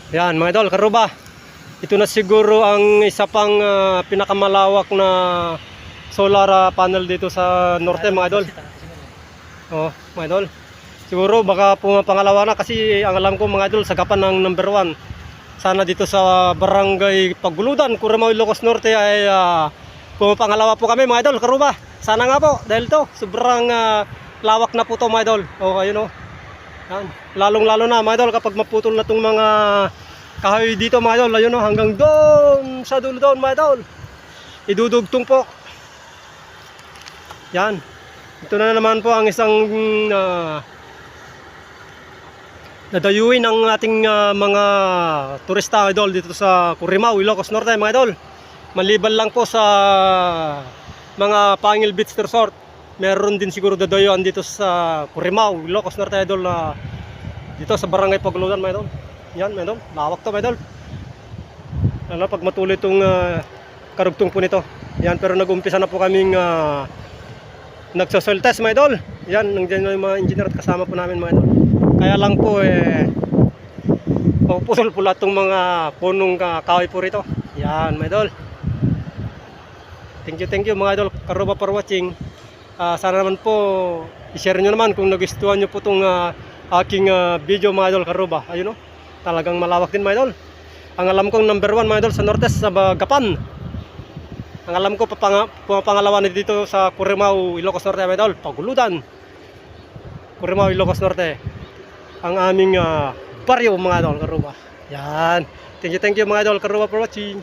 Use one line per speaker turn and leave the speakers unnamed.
Yan mga idol, karuba. Ito na siguro ang isa pang pinakamalawak na solar panel dito sa norte mga idol. Oh, mga idol. Siguro baka pumapangalawa na kasi ang alam ko mga idol sagapan ng number 1. Sana dito sa barangay Paguludan, Curimaw, Ilocos Norte ay pumapangalawa po kami mga idol, karuba. Sana nga po dahil to sobrang lawak na po to mga idol. Oh, ayun oh. Yan. Lalong-lalo na mga idol kapag maputol na tong mga kahoy dito mga idol, ayun oh, hanggang doon sa dulo doon mga idol. Idudugtong po. Yan. Ito na naman po ang isang nadayuin ng ating mga turista idol dito sa Curimaw, Ilocos Norte mga idol. Maliban lang po sa mga Pangil Beach Resort, meron din siguro dadayuan dito sa Curimaw, Ilocos Norte idol na dito sa barangay Paguludan mga idol. Yan mga idol, lawak to mga idol. Ano, pag matuloy itong karugtong po nito. Yan, pero nag-umpisa na po kaming nagsosoil test mga idol. Yan, nandiyan yung mga engineer at kasama po namin mga idol. Kaya lang po mapuputol po lahat itong mga punong kahoy po rito. Yan mga idol. Thank you mga idol, karuba for watching. Sana naman po i-share nyo naman kung nagustuhan nyo po itong aking video mga idol, karuba. Ayun o, talagang malawak din mga idol. Ang alam kong number 1 mga idol sa norte sa Gapan. Ang alam ko pangalawa na dito sa Curimaw, Ilocos Norte mga idol, Paguludan, Curimaw, Ilocos Norte. Ang aming baryo mga idol, karuba. Yan. Thank you mga idol, karuba for watching.